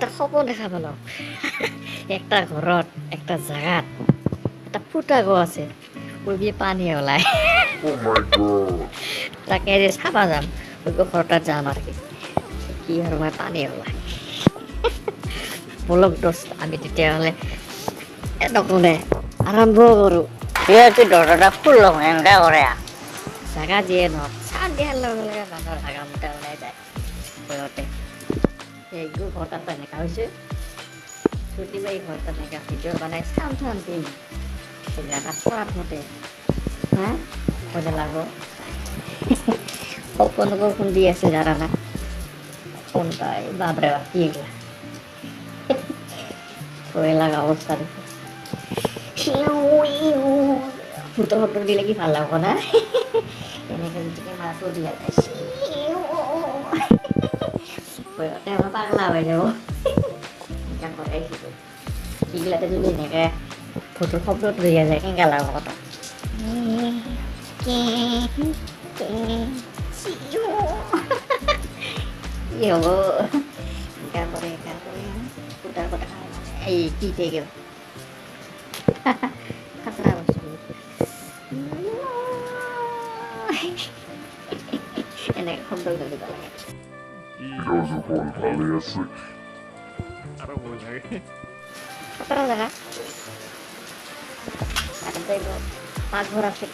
এটা সপোন দেখা পালো একটা ঘৰত একটা জাগাত এটা ফুটা গছ আছে ওই পানী ওলায় Oh my god. তাকে যে চাবা যাম ওই ঘৰটা যাম আৰ কি আৰ মই পানী ওলায় বলক দোস্ত আমি তেতিয়াহ'লে নকলে আৰম্ভ কৰো সিহঁতে দৰজাটা খুললো এনেকা কৰে জাগা যিয়ে নহওক চাহ দিয়াৰ লগে লগে মানুহৰ হাগামোটা ওলাই যায় ভয়তে এইটো ঘৰটাত এনেকা হৈছে ছুটি বাৰী ঘৰত এনেকা ভিডিঅ' বনাই চাম দিম জাগা পৰাত মতে হা মজা লাগব সপোনকো খুন্দি আছে জানা না কোনটাই বাপরে বাপ কি এগুলা ভয় লাগা অবস্থা দেখো ফুটো ফুটো দিলে কি ভাল লাগব না এনেকে যদি মাছও দিয়া যায় ভয়তে আমার পাগলা হয়ে যাব ইনকাম করে এইগুলাতে যদি এনেকে ফুটো শব্দ দিয়া যায় কেনেকা লাগব কথা কি হব ইনকাম করে ফুটার কথা এই কি থেকে গেল খাতরা বস্তু এনেকে শব্দ করে দিবা লাগে যখন ভালো আছে আরো ভয় লাগে খাতরা জায়গা আর দেখো পাকঘর আছে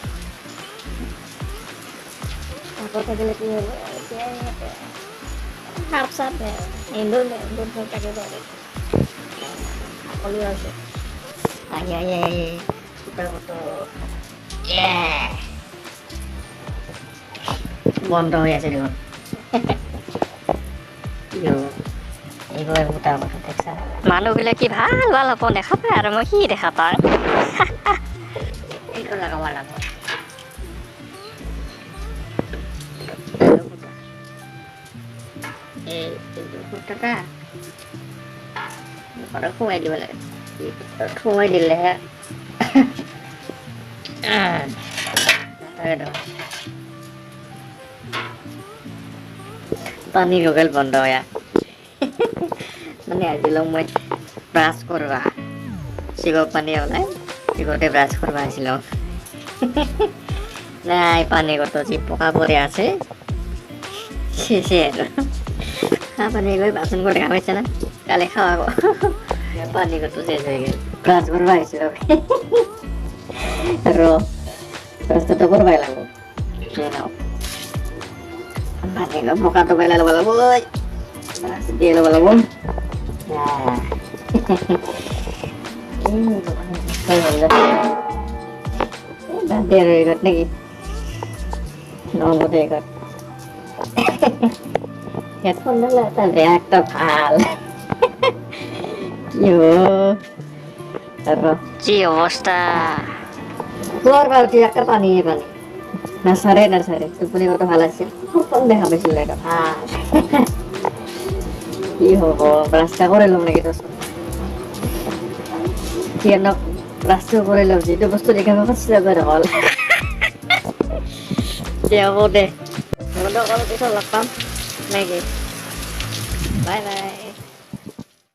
পাকঘরটা গেলে কি হবে সাপ সাপ ইন্দুর থাকে ধরে সকলেই আছে আই আই আই ফুটার মতো বন্ধ হয়ে আছে দেখুন এইভাবে ফুটার মতো দেখছা মানুহবিলাক কি ভাল ভাল সপোন দেখা পায় আৰু মই কি দেখা পাওঁ এইটো লগাব লাগিব এইটো ফুটাটা মুখতে সোমাই দিব লাগে সোমাই দিলেহে পানী গগল বন্ধ হয় মানে আজিলৈ মই ব্ৰাছ কৰবা চিগৰ পানী ওলাই চিগতে ব্ৰাছ কৰবা আহিছিলোঁ নাই পানী কত যি পকা পৰি আছে শেষে আৰু পানী গৈ বাচন কৰি খাবাইছে না কালি খাওয়াব পানী কত শেষ হয়ে গেল ব্রাশ করবা আহিছিল রাস্তাটা করবাই লাগবো পানী বোকাটো পেলাই ল'ব লাগব দিয়ে ল'ব লাগব নাকি নহ'ব হেডফোন দিলে তাহলে একটা ভাল কি অবস্থা তোর বাড়ি একটা পানি না সারে টুকুনি কত ভালো আছে কম দেখা পেয়েছিল এটা কি হব রাস্তা করে এলাম নাকি তো কি রাস্তা করে এলাম যেটা বস্তু দেখা পাচ্ছি যাবে হল দে হবো দে পিছত লগ পাম নাকি বাই বাই